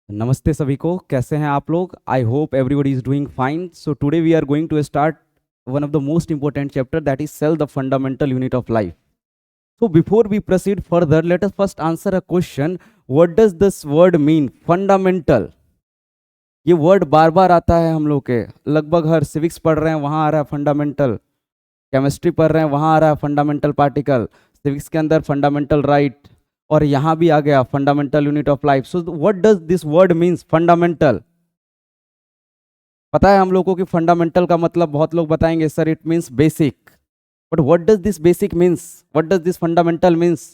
नमस्ते सभी को, कैसे हैं आप लोग? I hope everybody is doing fine. So today we are going to start one of the most important chapter, that is cell, the fundamental unit of life. So before we proceed further, let us first answer a question. What does this word mean, fundamental? ये word बार बार आता है हम लोग के, लगभग हर civics पढ़ रहे हैं वहां आ रहा है फंडामेंटल, केमिस्ट्री पढ़ रहे हैं वहां आ रहा है फंडामेंटल पार्टिकल, सिविक्स के अंदर फंडामेंटल राइट, और यहां भी आ गया fundamental unit of life. So what does this word means fundamental? पता है हम लोगों को कि फंडामेंटल का मतलब बहुत लोग बताएंगे sir it means basic, but what does this basic means, what does this fundamental means?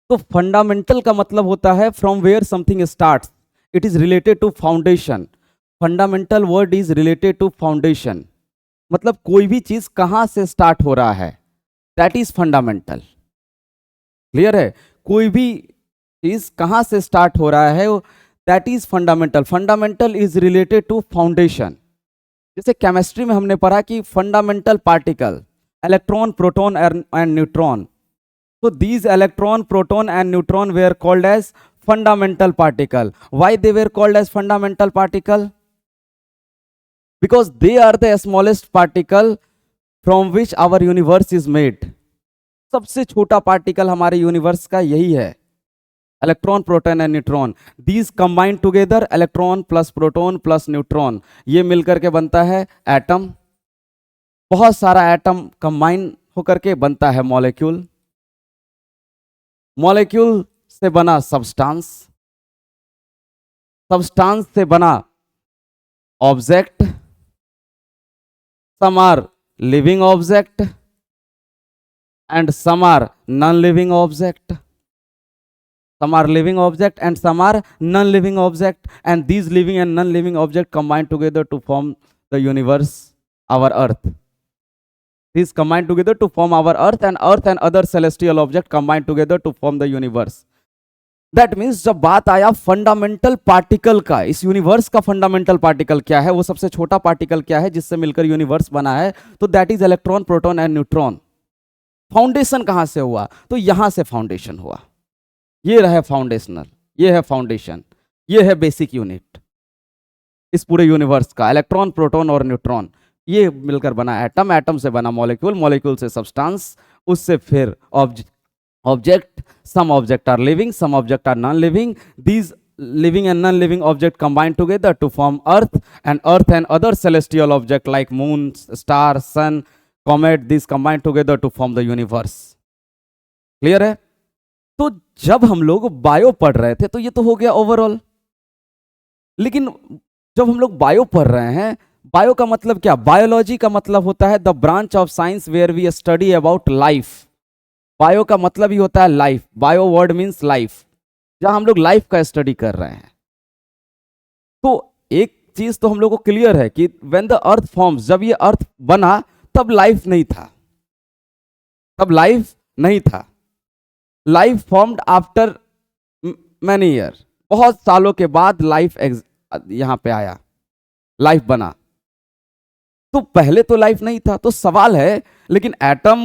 तो फंडामेंटल का मतलब होता है from where something starts, it is related to foundation. Fundamental word is related to foundation, मतलब कोई भी चीज कहां से स्टार्ट हो रहा है, दैट इज फंडामेंटल. क्लियर है? कोई भी चीज कहां से स्टार्ट हो रहा है, that is fundamental. Fundamental is related to foundation. जैसे केमिस्ट्री में हमने पढ़ा कि fundamental particle, electron, proton and neutron. So these electron, proton and neutron were called as fundamental particle. Why they were called as fundamental particle? Because they are the smallest particle from which our universe is made. सबसे छोटा particle हमारे universe का यही है, electron, proton and neutron. These combine together, electron plus proton plus neutron, ये मिलकर के बनता है एटम. बहुत सारा एटम कंबाइन होकर के बनता है मॉलिक्यूल. मॉलिक्यूल से बना सब्सटेंस, सब्सटेंस से बना object. Some are living object and some are non living object. Some are living object and some are non-living object, and these living and non-living object combine together to form the universe, our earth. These combine together to form our earth and other celestial object combine together to form the universe. That means जब बात आया fundamental particle का, इस universe का fundamental particle क्या है, वो सबसे छोटा पार्टिकल क्या है जिससे मिलकर यूनिवर्स बना है, तो that is electron, proton and neutron. Foundation कहां से हुआ? तो यहां से फाउंडेशन हुआ. ये रहे फाउंडेशनल, ये है फाउंडेशन, ये है बेसिक यूनिट इस पूरे यूनिवर्स का. इलेक्ट्रॉन, प्रोटॉन और न्यूट्रॉन, ये मिलकर बना एटम, एटम से बना मॉलिक्यूल, मॉलिक्यूल से सब्सटेंस, उससे फिर object. Some object are living, some object are non living. These living and non-living object combine together to form earth and other celestial object like moon, star, sun, comet. These combine together to form the universe. Clear है? तो जब हम लोग bio पढ़ रहे थे तो ये तो हो गया ओवरऑल, लेकिन जब हम लोग बायो पढ़ रहे हैं, बायो का मतलब क्या? बायोलॉजी का मतलब होता है the branch of science where we study about life. Bio का मतलब ही होता है life. Bio word means life, जहां हम लोग लाइफ का स्टडी कर रहे हैं. तो एक चीज तो हम लोग को क्लियर है कि व्हेन द अर्थ फॉर्म्स, जब ये अर्थ बना तब लाइफ नहीं था, तब लाइफ नहीं था. Life formed after many year, बहुत सालों के बाद लाइफ यहां पे आया, लाइफ बना. तो पहले तो लाइफ नहीं था. तो सवाल है, लेकिन एटम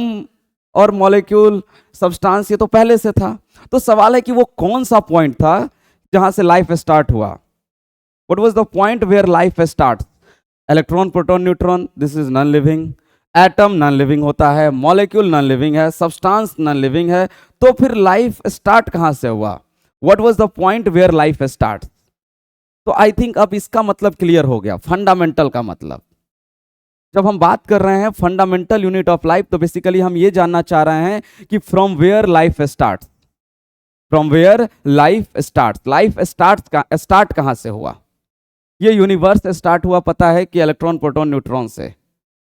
और मॉलिक्यूल, सब्सटेंस, ये तो पहले से था. तो सवाल है कि वो कौन सा पॉइंट था जहां से लाइफ स्टार्ट हुआ? What was the point where life start? Electron, proton, neutron, this is non living. Atom non living होता है, मॉलिक्यूल नॉन लिविंग है, सब्सटेंस नॉन लिविंग है. तो फिर लाइफ स्टार्ट कहां से हुआ? What was the point where life start? तो आई थिंक अब इसका मतलब क्लियर हो गया, फंडामेंटल का मतलब. जब हम बात कर रहे हैं फंडामेंटल यूनिट ऑफ लाइफ, तो बेसिकली हम ये जानना चाह रहे हैं कि from where life start, from where life start, life start कहां से हुआ? ये यूनिवर्स स्टार्ट हुआ पता है कि इलेक्ट्रॉन, प्रोटॉन, न्यूट्रॉन से.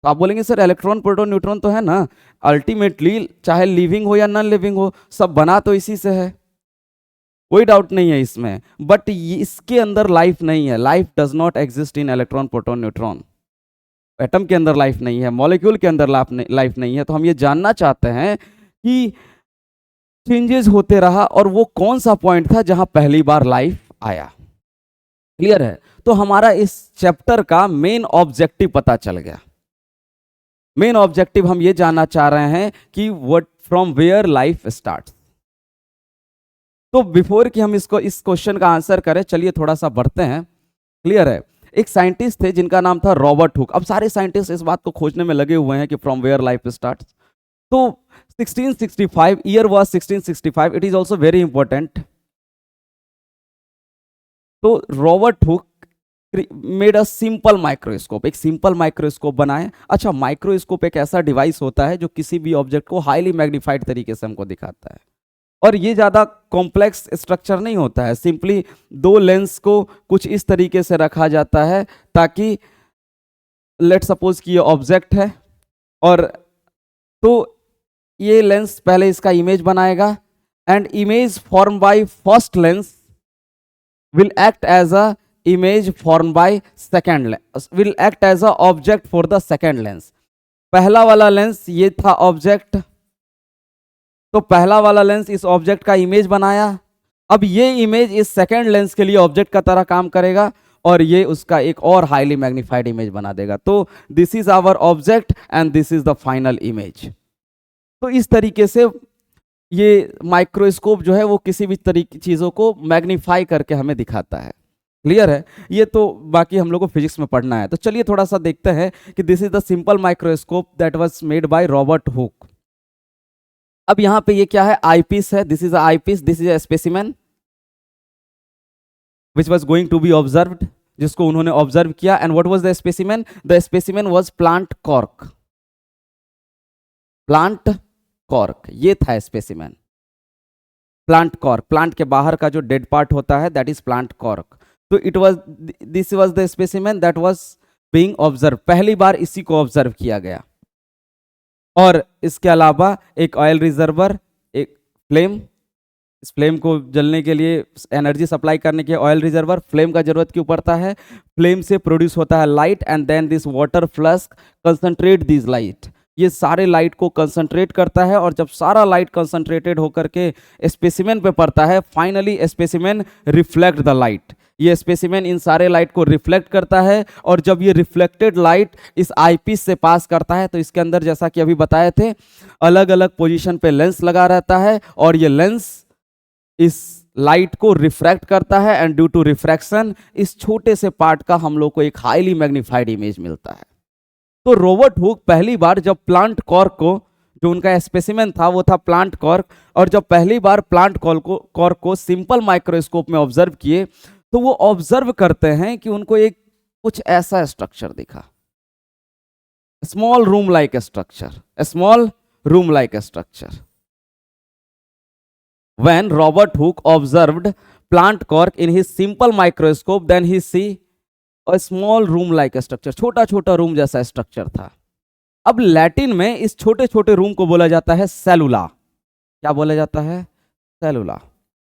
तो आप बोलेंगे सर इलेक्ट्रॉन, प्रोटॉन, न्यूट्रॉन तो है ना, अल्टीमेटली चाहे लिविंग हो या नॉन लिविंग हो, सब बना तो इसी से है, कोई डाउट नहीं है इसमें. बट इसके अंदर लाइफ नहीं है. Life does not exist in electron, proton, neutron. Atom के अंदर लाइफ नहीं है, मॉलिक्यूल के अंदर लाइफ नहीं है. तो हम ये जानना चाहते हैं कि चेंजेस होते रहा और वो कौन सा पॉइंट था जहां पहली बार लाइफ आया. क्लियर है? तो हमारा इस चैप्टर का मेन ऑब्जेक्टिव पता चल गया. मेन ऑब्जेक्टिव हम ये जानना चाह रहे हैं कि what from where life start. तो बिफोर कि हम इसको इस क्वेश्चन का आंसर करें, चलिए थोड़ा सा बढ़ते हैं। क्लियर है? एक साइंटिस्ट थे जिनका नाम था रॉबर्ट हुक। अब सारे साइंटिस्ट इस बात को खोजने में लगे हुए हैं कि फ्रॉम वेयर लाइफ स्टार्ट्स। तो 1665 year was 1665, it is also very important. तो Robert Hooke made a simple microscope, एक सिंपल माइक्रोस्कोप बनाए। अच्छा, माइक्रोस्कोप एक ऐसा डिवाइस होता है जो किसी भी ऑब्जेक्ट को हाईली मैग्नीफाइड तरीके से हमको दिखाता है, और ये ज़्यादा कॉम्प्लेक्स स्ट्रक्चर नहीं होता है। सिंपली दो लेंस को कुछ इस तरीके से रखा जाता है ताकि लेट सपोज कि ये ऑब्जेक्ट है, और तो ये लेंस पहले इसका इमेज बनाएगा, and image form by first lens will act as a image formed by second lens, will act as a object for the second lens। पहला वाला लेंस ये था ऑब्जेक्ट, तो पहला वाला लेंस इस ऑब्जेक्ट का इमेज बनाया। अब ये इमेज इस सेकंड लेंस के लिए ऑब्जेक्ट का तरह काम करेगा, और ये उसका एक और हाईली मैग्नीफाइड इमेज बना देगा। तो this is our object and this is the final image. तो इस तरीके से ये माइक्रोस्कोप जो है वो किसी भी तरीके चीज़ों को मैग्नीफाई करके हमें दिखाता है। क्लियर है? ये तो बाकी हम लोग को फिजिक्स में पढ़ना है। तो चलिए थोड़ा सा देखते हैं कि this is the simple microscope that was made by Robert Hooke. अब यहाँ पे ये क्या है? आईपीस है। This is eyepiece, this is a specimen which was going to be observed, जिसको उन्होंने ऑब्जर्व किया। And what was the specimen? The specimen was plant cork. Plant cork, ये था स्पेसिमेन। प्लांट कॉर्क, प्लांट के बाहर का जो डेड पार्ट होता है दैट इज प्लांट कॉर्क। तो it was, this was the specimen that was being observe. पहली बार इसी को ऑब्जर्व किया गया। और इसके अलावा एक ऑयल रिजर्वर, एक फ्लेम, इस फ्लेम को जलने के लिए, एनर्जी सप्लाई करने के ऑयल रिजर्वर, फ्लेम का जरूरत क्यों पड़ता है? फ्लेम से प्रोड्यूस होता है light, and then this water flask concentrate this light. ये सारे लाइट को कंसंट्रेट करता है, और जब सारा लाइट कंसंट्रेटेड होकर के स्पेसिमेन पे पड़ता है, finally specimen reflect the light. ये स्पेसिमेन इन सारे लाइट को रिफ्लेक्ट करता है, और जब ये रिफ्लेक्टेड लाइट इस आईपीस से पास करता है तो इसके अंदर, जैसा कि अभी बताए थे, अलग अलग पोजीशन पे लेंस लगा रहता है, और ये लेंस इस लाइट को रिफ्रैक्ट करता है, एंड ड्यू टू रिफ्रैक्शन इस छोटे से पार्ट का हम लोग को एक हाईली मैग्नीफाइड इमेज मिलता है। तो रॉबर्ट हुक पहली बार जब प्लांट कॉर्क को, जो उनका स्पेसिमेन था वो था प्लांट कॉर्क, और जब पहली बार प्लांट कॉर्क को सिंपल माइक्रोस्कोप में ऑब्जर्व किए, तो वो ऑब्जर्व करते हैं कि उनको एक कुछ ऐसा स्ट्रक्चर दिखा, small room like structure, small room like structure. When Robert Hooke observed plant cork in his simple microscope, then he see a small room-like structure, छोटा छोटा रूम जैसा स्ट्रक्चर था। अब लैटिन में इस छोटे छोटे रूम को बोला जाता है सेलुला। क्या बोला जाता है? सेलुला।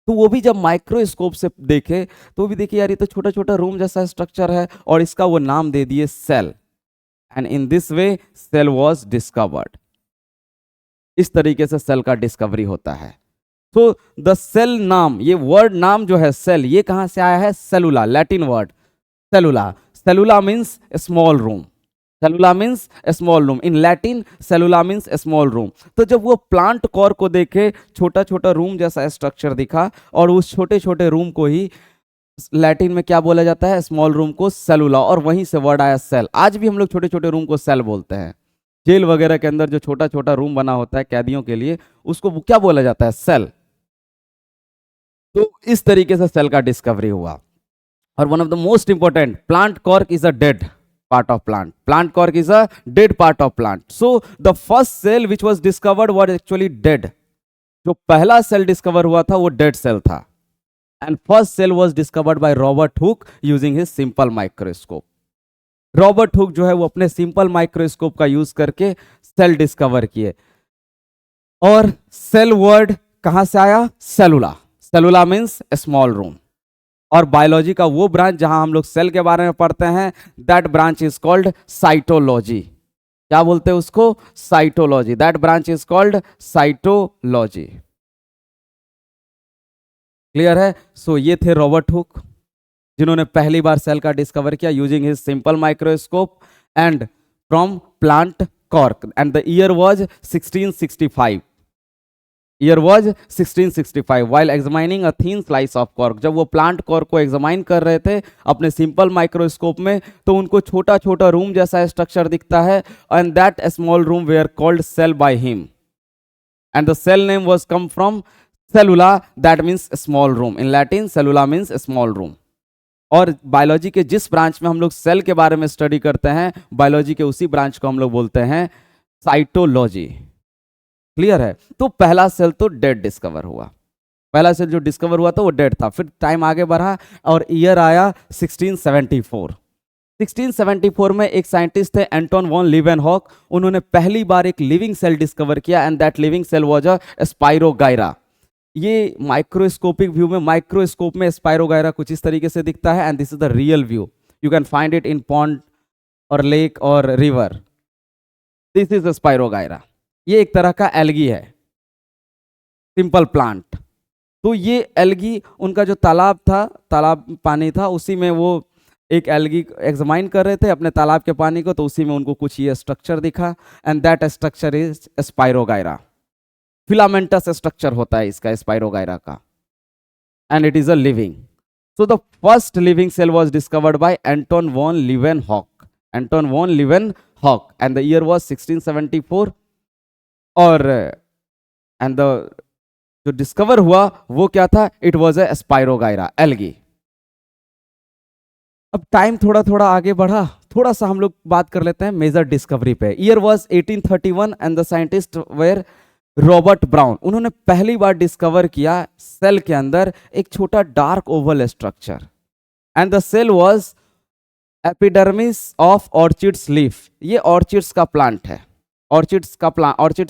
तो वो भी जब माइक्रोस्कोप से देखे तो भी देखिए यार, ये तो छोटा छोटा रूम जैसा स्ट्रक्चर है, और इसका वो नाम दे दिए cell. And in this way cell was discovered. इस तरीके से सेल का डिस्कवरी होता है। तो द सेल नाम, ये वर्ड नाम जो है सेल, ये कहां से आया है? Cellula, Latin word cellula. Cellula means small room, cellula means small room. In Latin cellula means small room. तो जब वो प्लांट कॉर्क को देखे, छोटा छोटा रूम जैसा स्ट्रक्चर दिखा, और उस छोटे छोटे रूम को ही लैटिन में क्या बोला जाता है? स्मॉल रूम को सेलुला, और वहीं से वर्ड आया सेल। आज भी हम लोग छोटे छोटे रूम को सेल बोलते हैं। जेल वगैरह के अंदर जो छोटा छोटा रूम बना होता है कैदियों के लिए, उसको क्या बोला जाता है? सेल। तो इस तरीके से सेल का डिस्कवरी हुआ। और one of the most important, plant cork is a dead part of plant. Plant cork is a dead part of plant. So the first cell which was discovered was actually dead. जो पहला cell discover हुआ था वो dead cell था। And first cell was discovered by Robert Hooke using his simple microscope. Robert Hooke जो है वो अपने सिंपल माइक्रोस्कोप का यूज करके सेल डिस्कवर किए। और सेल वर्ड कहां से आया? सेलुला। Cellula means small room. और बायोलॉजी का वो ब्रांच जहां हम लोग सेल के बारे में पढ़ते हैं, that branch is called cytology. क्या बोलते हैं उसको? Cytology. That branch is called cytology. Clear है? सो ये थे रॉबर्ट हुक, जिन्होंने पहली बार सेल का डिस्कवर किया using his simple microscope and from plant cork, and the year was 1665। Year was 1665 while examining a thin slice of cork. जब वो plant cork को एग्जामाइन कर रहे थे अपने सिंपल माइक्रोस्कोप में, तो उनको छोटा छोटा रूम जैसा स्ट्रक्चर दिखता है, and that small room were called cell by him, and the cell name was come from cellula, that means small room, in Latin cellula means small room. और biology के जिस ब्रांच में हम लोग cell के बारे में स्टडी करते हैं, बायोलॉजी के उसी ब्रांच को हम लोग बोलते हैं साइटोलॉजी। क्लियर है? तो पहला सेल तो डेड डिस्कवर हुआ, पहला सेल जो डिस्कवर हुआ था वो डेड था। फिर टाइम आगे बढ़ा और ईयर आया 1674। 1674 में एक साइंटिस्ट थे एंटोन वॉन लीवेनहॉक, उन्होंने पहली बार एक लिविंग सेल डिस्कवर किया, and that living cell was a spirogyra. ये माइक्रोस्कोपिक व्यू में, माइक्रोस्कोप में स्पाइरोगायरा कुछ इस तरीके से दिखता है, and this is the real view, you can find it in pond और लेक और रिवर। This is spirogyra. ये एक तरह का एल्गी है, सिंपल प्लांट। तो ये एल्गी, उनका जो तालाब था, तालाब पानी था, उसी में वो एक एल्गी एग्जामाइन कर रहे थे अपने तालाब के पानी को, तो उसी में उनको कुछ ये स्ट्रक्चर दिखा, and that structure is spirogyra. Filamentous structure होता है इसका स्पाइरोगायरा का, and it is a living. So the first living cell was discovered by Anton von Leeuwenhoek, Anton von Leeuwenhoek, and the year was 1674। और and the जो discover हुआ वो क्या था? It was a spirogyra algae. अब time थोड़ा थोड़ा आगे बढ़ा, थोड़ा सा हम लोग बात कर लेते हैं मेजर डिस्कवरी पे। Year was 1831 and the scientist were Robert Brown. उन्होंने पहली बार डिस्कवर किया सेल के अंदर एक छोटा dark oval structure, and the cell was epidermis of orchids leaf. ये ऑर्चिड्स का प्लांट है, ऑर्चिड्स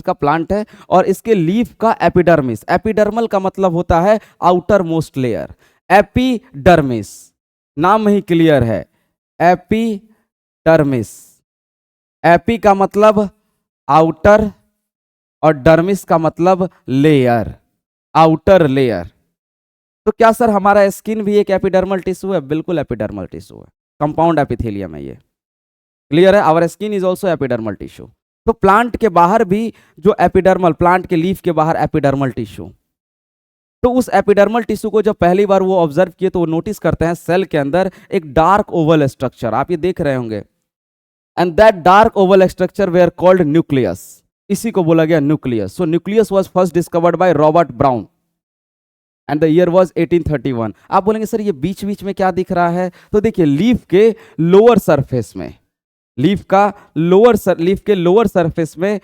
का प्लांट है, और इसके लीफ का एपिडर्मिस, एपिडर्मल का मतलब होता है आउटर मोस्ट लेयर, एपिडर्मिस नाम ही क्लियर है, एपिडर्मिस। एपी का मतलब आउटर और डर्मिस का मतलब लेयर, आउटर लेयर। तो क्या सर हमारा स्किन भी एक एपिडर्मल टिश्यू है? बिल्कुल एपिडर्मल टिश्यू है, कंपाउंड एपिथेलियम है ये। क्लियर है? Our skin is also epidermal tissue. तो प्लांट के बाहर भी जो एपिडर्मल, प्लांट के लीफ के बाहर एपिडर्मल टिश्यू, तो उस एपिडर्मल टिश्यू को जब पहली बार वो ऑब्जर्व किए तो वो नोटिस करते हैं सेल के अंदर एक डार्क ओवल स्ट्रक्चर, आप ये देख रहे होंगे, and that dark oval structure where called nucleus. इसी को बोला गया nucleus. So nucleus was first discovered by Robert brown, and the year was 1831। आप बोलेंगे सर ये बीच बीच में क्या दिख रहा है? तो देखिए लीफ के लोअर सरफेस में, लीफ के लोअर सरफेस में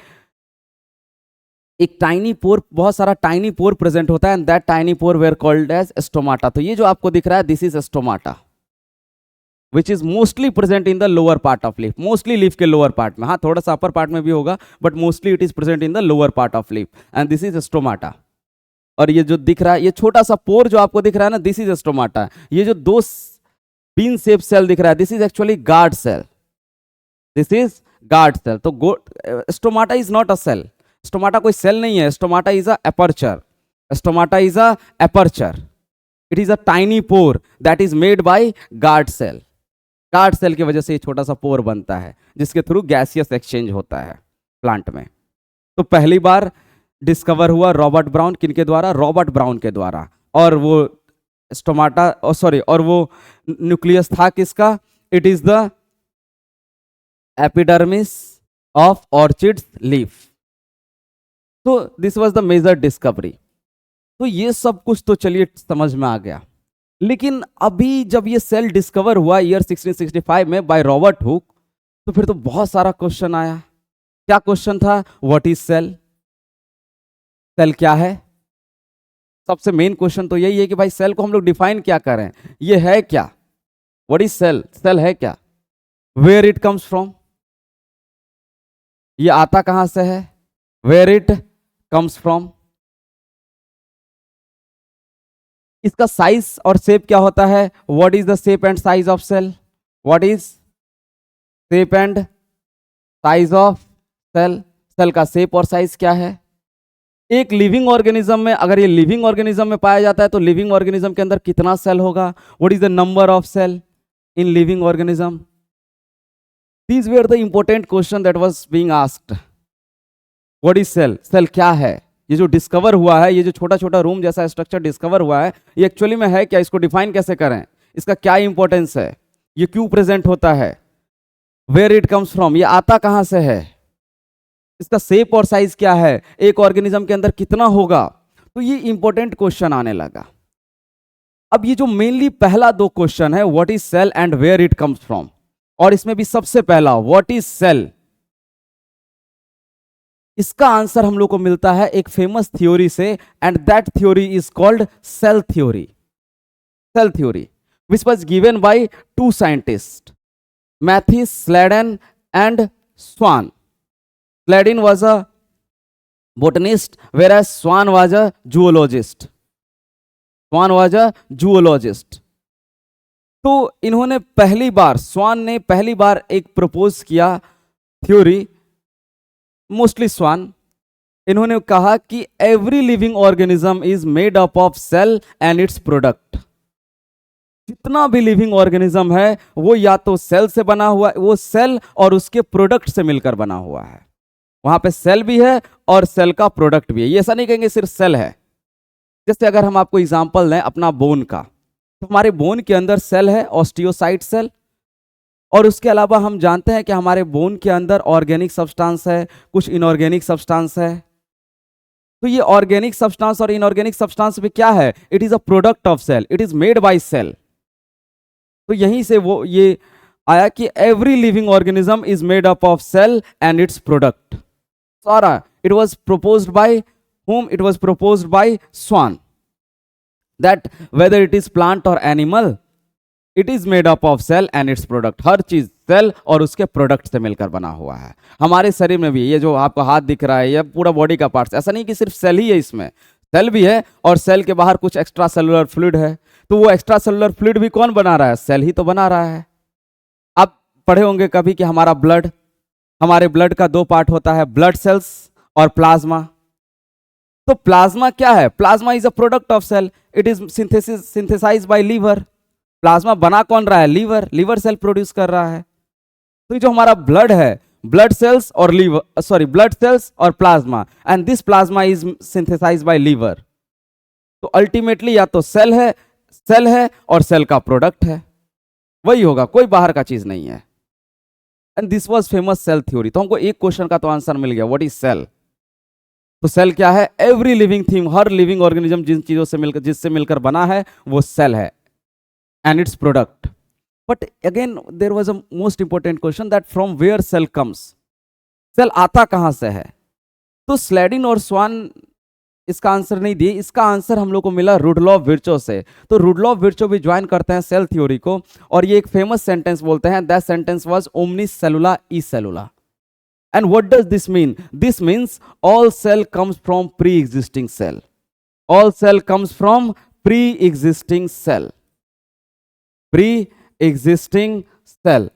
एक टाइनी पोर, बहुत सारा टाइनी पोर प्रेजेंट होता है, and that tiny pore were called as stomata. तो ये जो आपको दिख रहा है, this is stomata, which is mostly present in the lower part of leaf, mostly leaf के लोअर पार्ट में, हाँ थोड़ा सा अपर पार्ट में भी होगा, but mostly it is present in the lower part of leaf, and this is stomata. और ये जो दिख रहा है, ये छोटा सा पोर जो आपको दिख रहा है ना, दिस इज स्टोमाटा। ये जो दो बीन शेप सेल दिख रहा है, this is actually guard cell, this is guard cell. तो stomata is not a cell, stomata कोई सेल नहीं है, stomata is a aperture, stomata is a aperture, it is a tiny pore that is made by guard cell. Guard cell की वजह से ये छोटा सा पोर बनता है जिसके थ्रू गैसियस एक्सचेंज होता है प्लांट में। तो पहली बार डिस्कवर हुआ रॉबर्ट ब्राउन, किनके द्वारा? रॉबर्ट ब्राउन के द्वारा। और वो स्टोमाटा, और वो न्यूक्लियस था किसका? It is the epidermis of orchids leaf. तो this was the major discovery. तो ये सब कुछ तो चलिए समझ में आ गया, लेकिन अभी जब ये सेल डिस्कवर हुआ ईयर 1665 में बाय रॉबर्ट हुक, तो फिर तो बहुत सारा क्वेश्चन आया। क्या क्वेश्चन था? What is cell? सेल क्या है? सबसे मेन क्वेश्चन तो यही है कि भाई सेल को हम लोग डिफाइन क्या करें, ये है क्या? What is cell? सेल है क्या? Where it comes from? ये आता कहां से है? Where it comes from? इसका साइज और शेप क्या होता है? What is the shape and size of cell? What is shape and size of cell? Cell का शेप और साइज क्या है? एक लिविंग ऑर्गेनिज्म में, अगर ये लिविंग ऑर्गेनिज्म में पाया जाता है तो लिविंग ऑर्गेनिज्म के अंदर कितना सेल होगा? What is the number of cell in living organism? These were the important question that was being asked. What is cell? Cell क्या है? ये जो डिस्कवर हुआ है, ये जो छोटा छोटा रूम जैसा स्ट्रक्चर डिस्कवर हुआ है, ये एक्चुअली में है क्या, इसको डिफाइन कैसे करें, इसका क्या इंपॉर्टेंस है, ये क्यों प्रेजेंट होता है, वेयर इट कम्स फ्रॉम, ये आता कहां से है, इसका शेप और साइज क्या है, एक ऑर्गेनिज्म के अंदर कितना होगा। तो ये इंपॉर्टेंट क्वेश्चन आने लगा। अब ये जो मेनली पहला दो क्वेश्चन है, what is cell and where it comes from, और इसमें भी सबसे पहला व्हाट इज सेल, इसका आंसर हम लोग को मिलता है एक फेमस थ्योरी से, and that theory is called cell theory. Cell theory which was given by two scientists, Matthias Sladen and Swan. Sladen was a botanist, whereas Swan was a zoologist. Swan was a zoologist. तो इन्होंने पहली बार, स्वान ने पहली बार एक propose किया theory, mostly स्वान, इन्होंने कहा कि every living organism is made up of cell and its product. जितना भी लिविंग ऑर्गेनिज्म है वो या तो सेल से बना हुआ है, वो सेल और उसके प्रोडक्ट से मिलकर बना हुआ है। वहां पे सेल भी है और सेल का प्रोडक्ट भी है, ये ऐसा नहीं कहेंगे सिर्फ सेल है। जैसे अगर हम आपको एग्जांपल दें अपना बोन का, तो हमारे बोन के अंदर सेल है, ऑस्टियोसाइट सेल, और उसके अलावा हम जानते हैं कि हमारे बोन के अंदर ऑर्गेनिक सब्सटेंस है, कुछ इनऑर्गेनिक सब्सटेंस है। तो ये ऑर्गेनिक सब्सटेंस और इनऑर्गेनिक सब्सटेंस भी क्या है, it is a product of cell, it is made by cell. तो यहीं से वो ये आया कि every living organism is made up of cell and its product. सारा it was proposed by whom, it was proposed by Swan, that whether it is plant or animal, it is made up of cell and its product। हर चीज cell और उसके product से मिलकर बना हुआ है। हमारे शरीर में भी ये जो आपको हाथ दिख रहा है, ये पूरा बॉडी का पार्ट, ऐसा नहीं कि सिर्फ सेल ही है, इसमें सेल भी है और सेल के बाहर कुछ एक्स्ट्रा सेलुलर फ्लूइड है। तो वो एक्स्ट्रा सेलुलर फ्लूइड भी कौन बना रहा है, सेल ही तो बना रहा है। आप पढ़े होंगे कभी कि हमारा ब्लड, हमारे ब्लड का दो पार्ट होता है, ब्लड सेल्स और प्लाज्मा। तो प्लाज्मा क्या है, plasma is a product of cell, it is synthesized by liver. Plasma बना कौन रहा है, लीवर, लीवर सेल प्रोड्यूस कर रहा है। तो जो हमारा ब्लड है, ब्लड सेल्स और लीवर, सॉरी ब्लड सेल्स और plasma, and this plasma is synthesized by liver. तो अल्टीमेटली या तो सेल है और सेल का प्रोडक्ट है, वही होगा, कोई बाहर का चीज नहीं है। And this was famous cell theory. तो हमको एक क्वेश्चन का तो आंसर मिल गया, व्हाट इज सेल। तो सेल क्या है, एवरी लिविंग थिंग, हर लिविंग ऑर्गेनिज्म जिन चीजों से मिलकर, जिससे मिलकर बना है, वो सेल है and its product. But again there was a most important question, that from where cell comes, cell आता कहां से है। तो स्लेडिन और स्वान इसका आंसर नहीं दिए, इसका आंसर हम लोग को मिला रुडलॉफ विर्चो से। तो रुडलॉफ विर्चो भी ज्वाइन करते हैं सेल थ्योरी को, और ये एक फेमस सेंटेंस बोलते हैं, that sentence was omni cellula e cellula. And what does this mean? This means all cell comes from pre-existing cell. All cell comes from pre-existing cell. Pre-existing cell.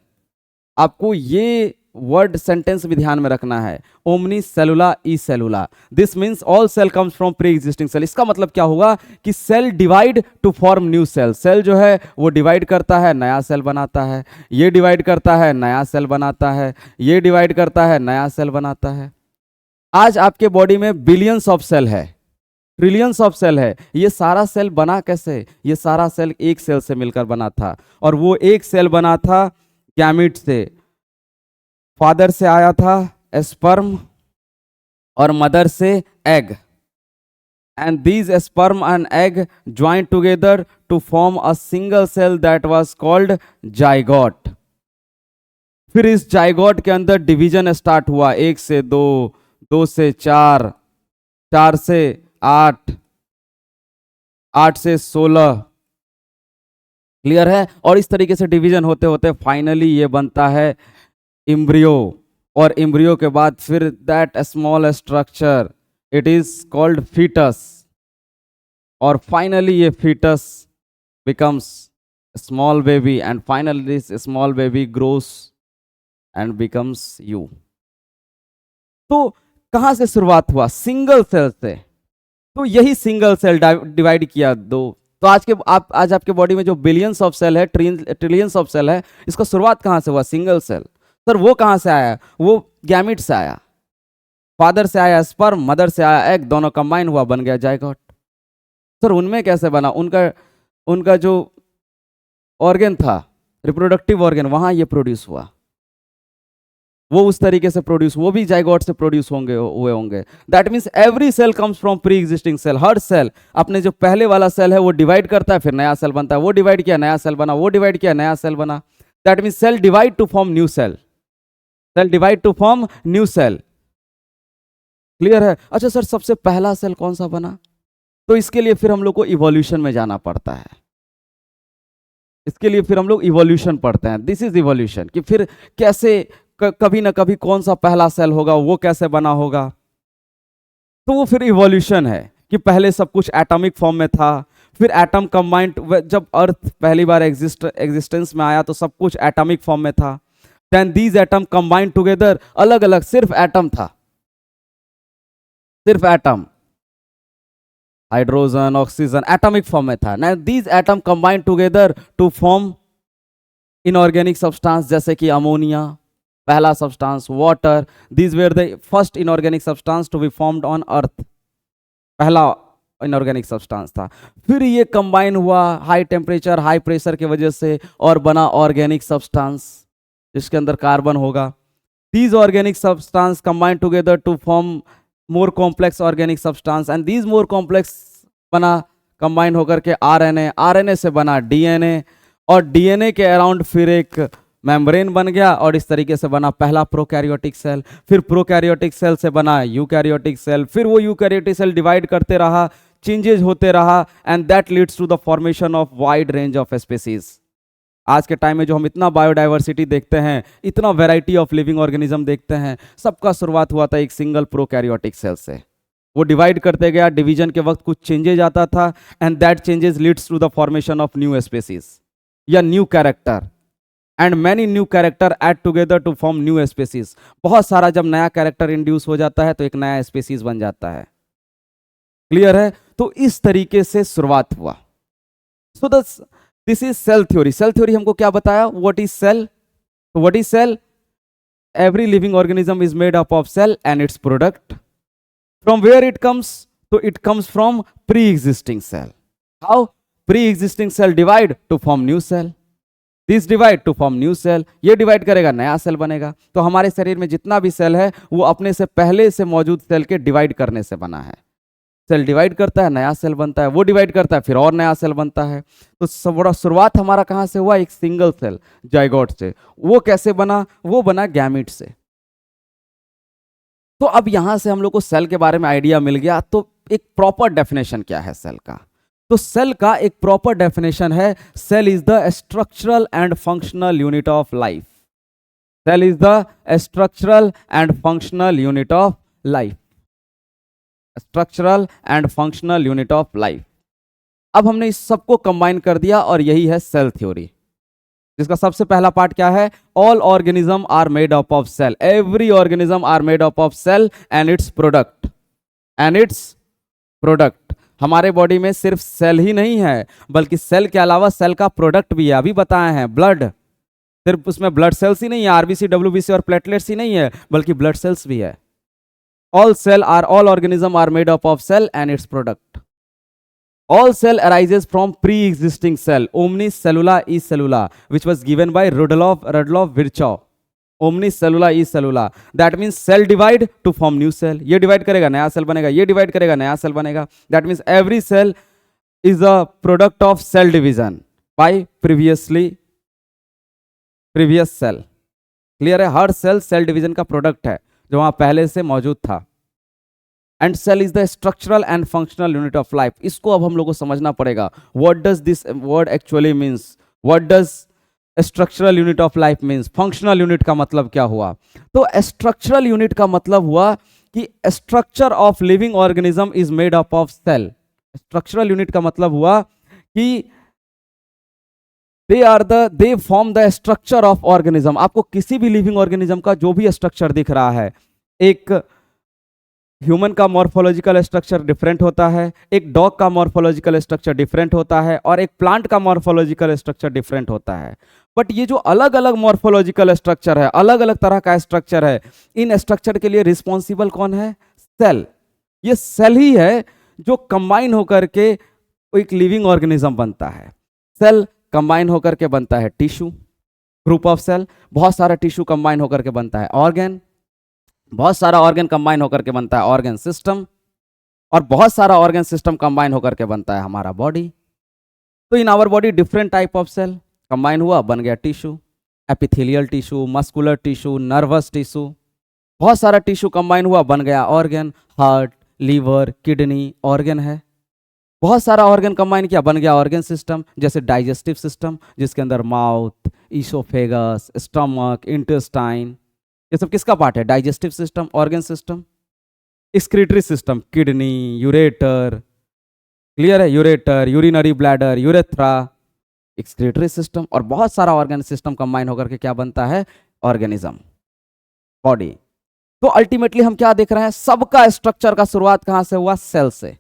आपको ये word sentence भी ध्यान में रखना है, omni cellula e cellula. This means all cell comes from pre existing cell. इसका मतलब क्या होगा कि cell divide to form new cell. Cell जो है वो डिवाइड करता है, नया सेल बनाता है, ये डिवाइड करता है, नया सेल बनाता है, ये डिवाइड करता है, नया सेल बनाता है। आज आपके बॉडी में बिलियंस ऑफ सेल है, ट्रिलियंस ऑफ सेल है। ये सारा सेल बना कैसे, ये सारा सेल एक सेल से मिलकर बना था, और वो एक सेल बना था गैमीट से। फादर से आया था स्पर्म और मदर से egg, and these sperm and egg join together to form a single cell that was called zygote. फिर इस जाइगोट के अंदर डिवीजन स्टार्ट हुआ, 1 से 2, 2 से 4, 4 से 8, 8 से 16, क्लियर है। और इस तरीके से डिवीजन होते होते फाइनली ये बनता है इम्ब्रियो, और इम्ब्रियो के बाद फिर that small structure it is called foetus, और फाइनली ये foetus becomes small baby, and finally this small baby grows and becomes you. तो कहां से शुरुआत हुआ, सिंगल सेल से। तो यही सिंगल सेल डिवाइड किया दो। तो आज आपके बॉडी में जो बिलियंस ऑफ सेल है, ट्रिलियंस ऑफ सेल है, इसका शुरुआत कहां से हुआ, सिंगल सेल। सर वो कहां से आया, वो गैमीट से आया। फादर से आया स्पर्म, मदर से आया एग, दोनों कंबाइन हुआ बन गया जायगोट। सर उनमें कैसे बना? उनका उनका जो ऑर्गन था, रिप्रोडक्टिव ऑर्गन, वहां ये प्रोड्यूस हुआ, वो उस तरीके से प्रोड्यूस, वो भी जाइगोट से प्रोड्यूस हुए होंगे। That means every cell comes from pre existing cell. हर सेल अपने जो पहले वाला सेल है वो डिवाइड करता है, फिर नया सेल बनता है, वो डिवाइड किया नया सेल बना, वो डिवाइड किया नया सेल बना। That means cell divide to form new cell, cell divide to form new cell. Clear है? अच्छा सर सबसे पहला सेल कौन सा बना? तो इसके लिए फिर हम लोग को इवोल्यूशन में जाना पड़ता है। इसके लिए फिर हम लोग इवोल्यूशन पढ़ते हैं। दिस इज इवोल्यूशन, कि फिर कैसे कभी ना कभी कौन सा पहला सेल होगा, वो कैसे बना होगा। तो वो फिर इवोल्यूशन है कि पहले सब कुछ एटॉमिक फॉर्म में था, फिर एटम कंबाइंड, जब अर्थ पहली बार एग्जिस्टेंस में आया तो सब कुछ एटॉमिक फॉर्म में था। Then these atom combined together, अलग अलग सिर्फ एटम था, सिर्फ atom, hydrogen oxygen atomic form में था। Now these atom combined together to form inorganic substance, जैसे कि अमोनिया पहला substance, water, these were the first inorganic substance to be formed on earth, पहला इनऑर्गेनिक सब्सटेंस था। फिर ये कंबाइन हुआ हाई टेम्परेचर हाई प्रेशर की वजह से और बना ऑर्गेनिक सब्सटेंस, जिसके अंदर कार्बन होगा। These organic substance combine together to form more complex organic substance, and these more complex बना कंबाइन होकर के आरएनए, आरएनए से बना डीएनए, और डीएनए के अराउंड फिर एक मेम्ब्रेन बन गया, और इस तरीके से बना पहला प्रोकैरियोटिक सेल। फिर प्रोकैरियोटिक सेल से बना यूकैरियोटिक सेल, फिर वो यूकैरियोटिक सेल डिवाइड करते रहा, चेंजेस होते रहा, and that leads to the formation of wide range of species. आज के टाइम में जो हम इतना बायोडाइवर्सिटी देखते हैं, इतना वैरायटी ऑफ लिविंग ऑर्गेनिज्म देखते हैं, सबका शुरुआत हुआ था एक सिंगल प्रोकैरियोटिक सेल से। वो डिवाइड करते गया, डिवीजन के वक्त कुछ चेंजेज आता था, and that changes leads to the formation of new species या new character, and many new character add together to form new species. बहुत सारा जब नया कैरेक्टर इंड्यूस हो जाता है तो एक नया स्पीसीज बन जाता है। क्लियर है? तो इस तरीके से शुरुआत हुआ। So this is cell theory. Cell theory हमको क्या बताया? What is cell? What is cell? Every living organism is made up of cell and its product. From where it comes? तो it comes from pre existing cell. How? Pre existing cell divide to form new cell, this divide to form new cell, ये divide करेगा नया cell बनेगा। तो हमारे शरीर में जितना भी सेल है वो अपने से पहले से मौजूद सेल के डिवाइड करने से बना है। सेल डिवाइड करता है, नया सेल बनता है, वो डिवाइड करता है, फिर और नया सेल बनता है। तो शुरुआत हमारा कहाँ से हुआ? एक सिंगल सेल जाइगोट से। वो कैसे बना? वो बना गैमीट से। तो अब यहां से हम लोग को सेल के बारे में आइडिया मिल गया। तो एक प्रॉपर डेफिनेशन क्या है सेल का? तो सेल का एक प्रॉपर डेफिनेशन है, cell is the structural and functional unit of life. Cell is the structural and functional unit of life, structural and functional unit of life. अब हमने इस सबको कंबाइन कर दिया और यही है सेल थ्योरी, जिसका सबसे पहला पार्ट क्या है? All organism are made up of cell, every organism are made up of cell and its product, and its product. हमारे बॉडी में सिर्फ सेल ही नहीं है, बल्कि सेल के अलावा सेल का प्रोडक्ट भी है। अभी बताए हैं ब्लड, सिर्फ उसमें ब्लड सेल्स ही नहीं है, आरबीसी डब्ल्यूबीसी और प्लेटलेट्स ही नहीं है, बल्कि ब्लड सेल्स भी है। all organism are made up of cell and its product. All cell arises from pre-existing cell. Omnis cellula is cellula, which was given by Rudolf Virchow. Omnis cellula is cellula. That means cell divide to form new cell. ये divide करेगा नया cell बनेगा, ये divide करेगा नया cell बनेगा. That means every cell is a product of cell division by previous cell. Clear है? हर cell cell division का product है जो वहां पहले से मौजूद था। And cell is the structural and functional unit of life. इसको अब हम लोग को समझना पड़ेगा, what does this word actually means, what does structural unit of life means, functional unit का मतलब क्या हुआ। तो स्ट्रक्चरल यूनिट का मतलब हुआ कि structure of living organism is made up of cell. Structural unit का मतलब हुआ कि they form the structure of organism. आपको किसी भी लिविंग ऑर्गेनिज्म का जो भी स्ट्रक्चर दिख रहा है, एक ह्यूमन का मॉर्फोलॉजिकल स्ट्रक्चर डिफरेंट होता है, एक डॉग का मॉर्फोलॉजिकल स्ट्रक्चर डिफरेंट होता है, और एक प्लांट का मॉर्फोलॉजिकल स्ट्रक्चर डिफरेंट होता है। बट ये जो अलग अलग मॉर्फोलॉजिकल स्ट्रक्चर है, अलग अलग तरह का स्ट्रक्चर है, इन स्ट्रक्चर के लिए रिस्पॉन्सिबल कौन है? सेल। ये सेल ही है जो कंबाइन होकर के एक लिविंग ऑर्गेनिज्म बनता है। सेल कंबाइन होकर के बनता है टिश्यू, ग्रुप ऑफ सेल, बहुत सारा टिश्यू कंबाइन होकर के बनता है ऑर्गन, बहुत सारा ऑर्गन कंबाइन होकर के बनता है ऑर्गन सिस्टम, और बहुत सारा ऑर्गन सिस्टम कंबाइन होकर के बनता है हमारा बॉडी। तो in our body different type of cell combine हुआ, बन गया tissue, epithelial tissue, muscular tissue, nervous tissue, बहुत सारा टिश्यू कंबाइन हुआ, बन गया organ, heart, liver, kidney organ है। बहुत सारा ऑर्गन कंबाइन किया, बन गया ऑर्गन सिस्टम, जैसे डाइजेस्टिव सिस्टम जिसके अंदर माउथ, ईसोफेगस, स्टमक, इंटेस्टाइन, ये सब किसका पार्ट है? Digestive system, organ system. Excretory system, kidney, ureter, clear है, ureter, urinary bladder, urethra, excretory system, और बहुत सारा ऑर्गन सिस्टम कंबाइन होकर के क्या बनता है? Organism, body. तो अल्टीमेटली हम क्या देख रहे हैं? सबका स्ट्रक्चर का शुरुआत कहां से हुआ? सेल से।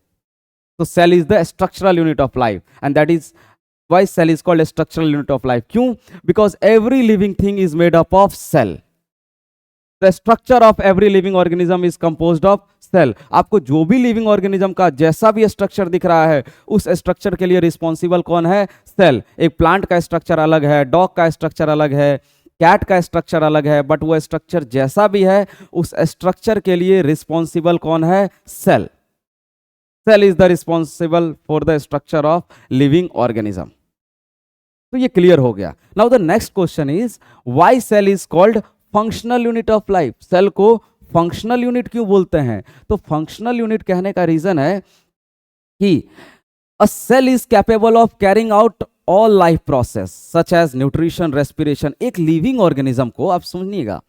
तो cell is the structural unit of life, and that is why cell is called structural unit of life. क्यों? Because every living thing is made up of cell. The structure of every living organism is composed of cell. आपको जो भी living organism का जैसा भी structure दिख रहा है, उस स्ट्रक्चर के लिए रिस्पॉन्सिबल कौन है? सेल। एक प्लांट का स्ट्रक्चर अलग है, डॉग का स्ट्रक्चर अलग है, कैट का स्ट्रक्चर अलग है, बट वो स्ट्रक्चर जैसा भी है, उस स्ट्रक्चर के लिए रिस्पॉन्सिबल कौन है? Cell. Cell is the responsible for the structure of living organism. तो ये क्लियर हो गया। Now the next question is why cell is called functional unit of life. Cell को फंक्शनल यूनिट क्यों बोलते हैं? तो फंक्शनल यूनिट कहने का रीजन है कि a cell is capable of carrying out all life process such as nutrition, respiration. एक लिविंग ऑर्गेनिज्म को आप सुनिएगा,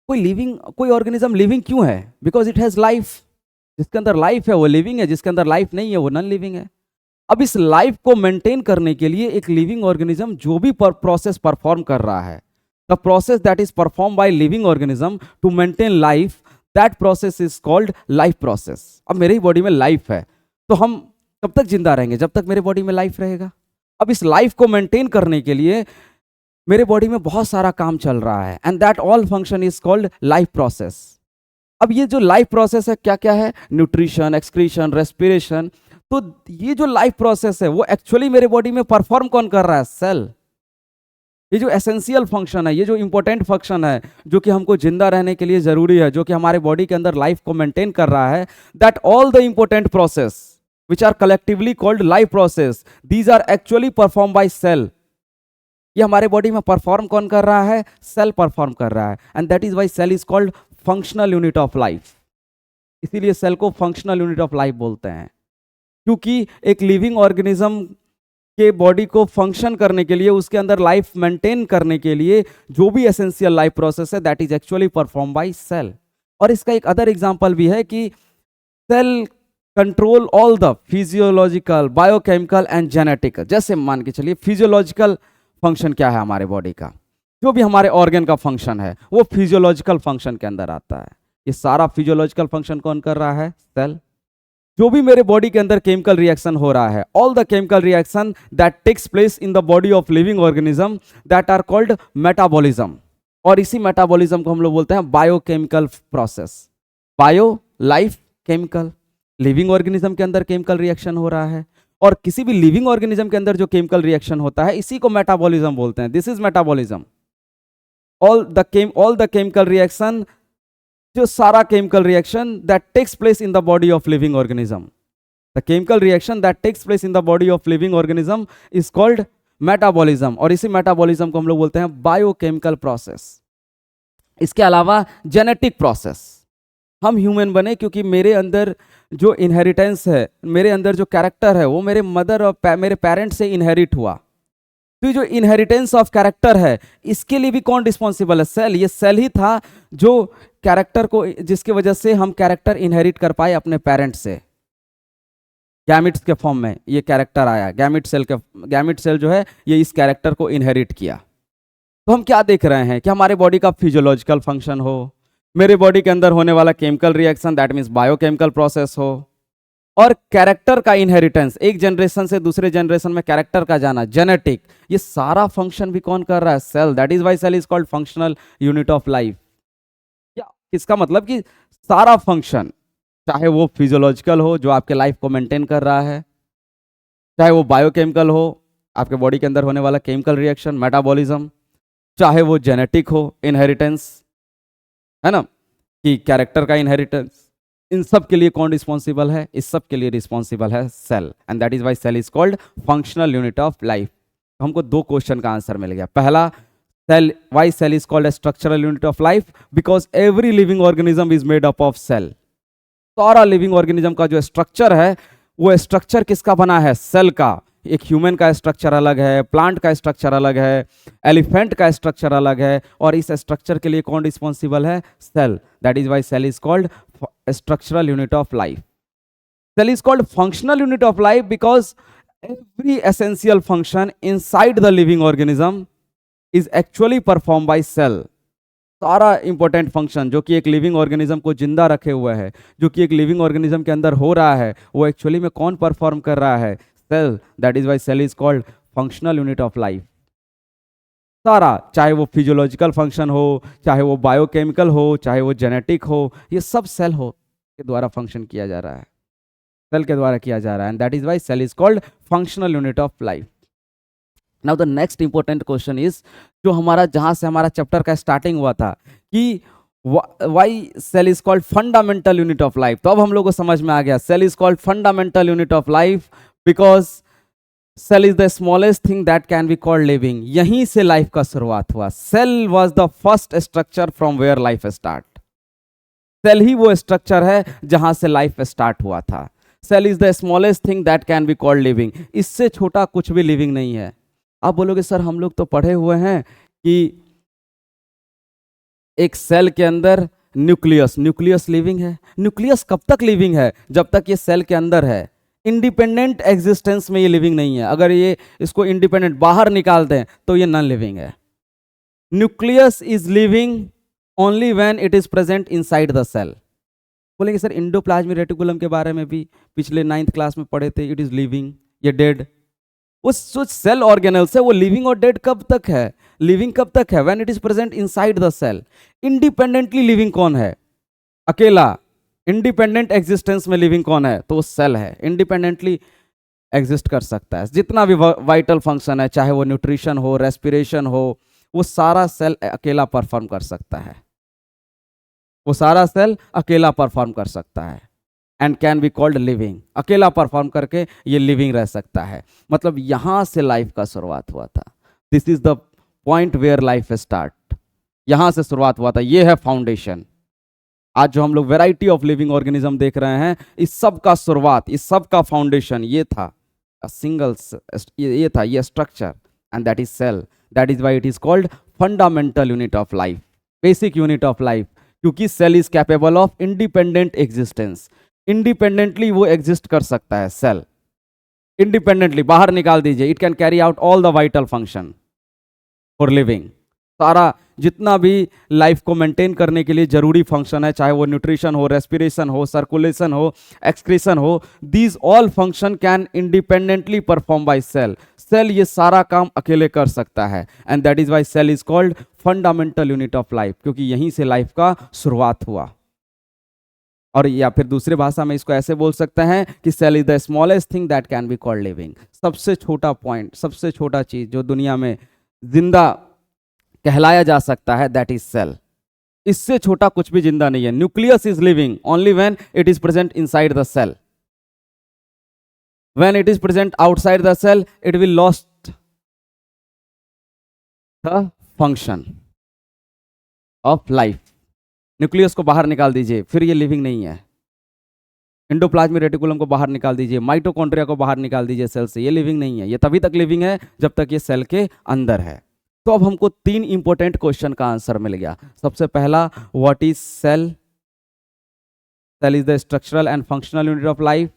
कोई ऑर्गेनिज्म लिविंग क्यों है? Because it has life. जिसके अंदर लाइफ है वो लिविंग है, जिसके अंदर लाइफ नहीं है वो नॉन लिविंग है। अब इस लाइफ को मेंटेन करने के लिए एक लिविंग ऑर्गेनिज्म जो भी प्रोसेस परफॉर्म कर रहा है, the process that is perform by living organism to maintain life, that process is called life process. अब मेरे ही बॉडी में लाइफ है, तो हम कब तक जिंदा रहेंगे? जब तक मेरे बॉडी में लाइफ रहेगा। अब इस लाइफ को मेंटेन करने के लिए मेरे बॉडी में बहुत सारा काम चल रहा है, and that all function is called life process. अब ये जो लाइफ प्रोसेस है क्या क्या है? Nutrition, excretion, respiration. तो ये जो लाइफ प्रोसेस है वो एक्चुअली मेरे बॉडी में परफॉर्म कौन कर रहा है? सेल। ये जो एसेंशियल फंक्शन है, ये जो इंपॉर्टेंट फंक्शन है, जो कि हमको जिंदा रहने के लिए जरूरी है, जो कि हमारे बॉडी के अंदर लाइफ को मेंटेन कर रहा है, that all the important process which are collectively called life process, these are actually performed by cell। ये हमारे बॉडी में परफॉर्म कौन कर रहा है? सेल परफॉर्म कर रहा है, and that is why cell is called functional unit of life. इसीलिए सेल को फंक्शनल यूनिट ऑफ लाइफ बोलते हैं, क्योंकि एक लिविंग ऑर्गेनिज्म के बॉडी को फंक्शन करने के लिए, उसके अंदर लाइफ मेंटेन करने के लिए जो भी एसेंशियल लाइफ प्रोसेस है, that is actually perform by cell. और इसका एक अदर एग्जांपल भी है कि cell control all the physiological, biochemical and genetic. जैसे मान के चलिए फिजियोलॉजिकल फंक्शन क्या है हमारे बॉडी का, जो भी हमारे ऑर्गन का फंक्शन है वो फिजियोलॉजिकल फंक्शन के अंदर आता है। ये सारा फिजियोलॉजिकल फंक्शन कौन कर रहा है? सेल। जो भी मेरे बॉडी के अंदर केमिकल रिएक्शन हो रहा है, all the chemical reaction that takes place in the body of living organism, that are called metabolism. और इसी मेटाबॉलिज्म को हम लोग बोलते हैं biochemical process. Bio, life, chemical. Living organism के अंदर केमिकल रिएक्शन हो रहा है, और किसी भी लिविंग ऑर्गेनिज्म के अंदर जो केमिकल रिएक्शन होता है, इसी को मेटाबॉलिज्म बोलते हैं। This is metabolism. All the chemical reaction, जो सारा chemical reaction that takes place in the body of living organism, the chemical reaction that takes place in the body of living organism is called metabolism. और इसी metabolism को हम लोग बोलते हैं biochemical process. इसके अलावा जेनेटिक प्रोसेस। हम ह्यूमन बने क्योंकि मेरे अंदर जो इनहेरिटेंस है, मेरे अंदर जो कैरेक्टर है, वो मेरे मदर और मेरे पेरेंट्स से इनहेरिट हुआ। तो ये जो इनहेरिटेंस ऑफ कैरेक्टर है, इसके लिए भी कौन रिस्पॉन्सिबल है? सेल। ये सेल ही था जो कैरेक्टर को, जिसकी वजह से हम कैरेक्टर इनहेरिट कर पाए अपने पेरेंट्स से। गैमिट्स के फॉर्म में ये कैरेक्टर आया, गैमिट सेल जो है ये इस कैरेक्टर को इनहेरिट किया। तो हम क्या देख रहे हैं कि हमारे बॉडी का फिजियोलॉजिकल फंक्शन हो, मेरे बॉडी के अंदर होने वाला chemical reaction, that means biochemical process हो, और कैरेक्टर का इनहेरिटेंस, एक जनरेशन से दूसरे जनरेशन में कैरेक्टर का जाना, जेनेटिक, ये सारा फंक्शन भी कौन कर रहा है? Cell. That is why cell is called functional unit of life. क्या इसका मतलब कि सारा फंक्शन, चाहे वो फिजियोलॉजिकल हो जो आपके लाइफ को मेंटेन कर रहा है, चाहे वो बायोकेमिकल हो, आपके बॉडी के अंदर होने वाला केमिकल रिएक्शन, मेटाबॉलिज्म, चाहे वो जेनेटिक हो, इनहेरिटेंस, है ना, कि कैरेक्टर का इनहेरिटेंस, इन सब के लिए कौन रिस्पॉन्सिबल है? इस सब के लिए रिस्पॉन्सिबल है cell, and that is why cell is called functional unit of life. हमको दो क्वेश्चन का आंसर मिल गया। पहला, cell, why cell is called a structural unit of life, because every living organism is made up of cell. सारा living organism का जो structure है, वो स्ट्रक्चर किसका बना है? सेल का। एक ह्यूमन का स्ट्रक्चर अलग है, प्लांट का स्ट्रक्चर अलग है, एलिफेंट का स्ट्रक्चर अलग है, और इस स्ट्रक्चर के लिए कौन रिस्पॉन्सिबल है? Cell. That is why cell is called structural unit of life. Cell is called functional unit of life because every essential function inside the living organism is actually perform by cell. सारा important function जो कि एक living organism को जिंदा रखे हुए है, जो कि एक लिविंग ऑर्गेनिज्म के अंदर हो रहा है, वो एक्चुअली में कौन परफॉर्म कर रहा है? Cell. That is why cell is called functional unit of life. सारा, चाहे वो फिजियोलॉजिकल फंक्शन हो, चाहे वो बायोकेमिकल हो, चाहे वो जेनेटिक हो, ये सब सेल हो के द्वारा फंक्शन किया जा रहा है, सेल के द्वारा किया जा रहा है, and that is why cell is called functional unit of life. Now the next important question is, जो हमारा, जहां से हमारा चैप्टर का स्टार्टिंग हुआ था कि why cell is called fundamental unit of life, तो अब हम लोग को समझ में आ गया cell is called fundamental unit of life because cell is the smallest thing that can be called living. यहीं से लाइफ का शुरुआत हुआ। Cell was the first structure from where life start. Cell ही वो स्ट्रक्चर है जहां से लाइफ स्टार्ट हुआ था। Cell is the smallest thing that can be called living. इससे छोटा कुछ भी लिविंग नहीं है। आप बोलोगे सर हम लोग तो पढ़े हुए हैं कि एक सेल के अंदर न्यूक्लियस, न्यूक्लियस लिविंग है। न्यूक्लियस कब तक लिविंग है? जब तक ये सेल के अंदर है। इंडिपेंडेंट एग्जिस्टेंस में ये लिविंग नहीं है। अगर ये इसको इंडिपेंडेंट बाहर निकाल दें तो ये नॉन लिविंग है। Nucleus is living only when it is present inside the cell. बोलेंगे सर एंडोप्लाज्मिक रेटिकुलम के बारे में भी पिछले 9th क्लास में पढ़े थे, इट इज लिविंग, ये डेड। उस जो सेल ऑर्गेनल्स है वो लिविंग और डेड कब तक है? लिविंग कब तक है? When it is present inside the cell. Independently living कौन है? अकेला। इंडिपेंडेंट एग्जिस्टेंस में लिविंग कौन है? तो वो सेल है। इंडिपेंडेंटली एग्जिस्ट कर सकता है। जितना भी वाइटल फंक्शन है, चाहे वो न्यूट्रिशन हो, रेस्पिरेशन हो, वो सारा सेल अकेला परफॉर्म कर सकता है। वो सारा सेल अकेला परफॉर्म कर सकता है and can be called living. अकेला परफॉर्म करके ये लिविंग रह सकता है। मतलब यहां से लाइफ का शुरुआत हुआ था। This is the point where life start. यहां से शुरुआत हुआ था। ये है फाउंडेशन। आज जो हम लोग वैरायटी ऑफ लिविंग ऑर्गेनिज्म देख रहे हैं, इस सब का शुरुआत, इस सब का फाउंडेशन ये था। सिंगल ये था, ये structure, and that is cell. That is why it is called fundamental unit of life, basic unit of life. क्योंकि cell is capable of independent existence. Independently वो एग्जिस्ट कर सकता है सेल। इंडिपेंडेंटली बाहर निकाल दीजिए, it can carry out all the vital function for living. सारा जितना भी लाइफ को मेंटेन करने के लिए जरूरी फंक्शन है, चाहे वो न्यूट्रिशन हो, रेस्पिरेशन हो, सर्कुलेशन हो, एक्सक्रीशन हो, these all function can independently perform by cell. Cell ये सारा काम अकेले कर सकता है, and that is why cell is called fundamental unit of life, क्योंकि यहीं से लाइफ का शुरुआत हुआ। और या फिर दूसरे भाषा में इसको ऐसे बोल सकते हैं कि cell is the smallest thing that can be called living. सबसे छोटा पॉइंट, सबसे छोटा चीज जो दुनिया में जिंदा कहलाया जा सकता है, दैट इज सेल। इससे छोटा कुछ भी जिंदा नहीं है। Nucleus is living only when it is present inside the cell. When it is present outside the cell, it will lost the function of life. Nucleus को बाहर निकाल दीजिए, फिर ये लिविंग नहीं है। एंडोप्लाज्मिक रेटिकुलम को बाहर निकाल दीजिए, माइटोकॉन्ड्रिया को बाहर निकाल दीजिए सेल से, ये लिविंग नहीं है। ये तभी तक लिविंग है जब तक ये सेल के अंदर है। तो अब हमको 3 इंपॉर्टेंट क्वेश्चन का आंसर मिल गया। सबसे पहला, what is cell? Cell is the structural and functional unit of life.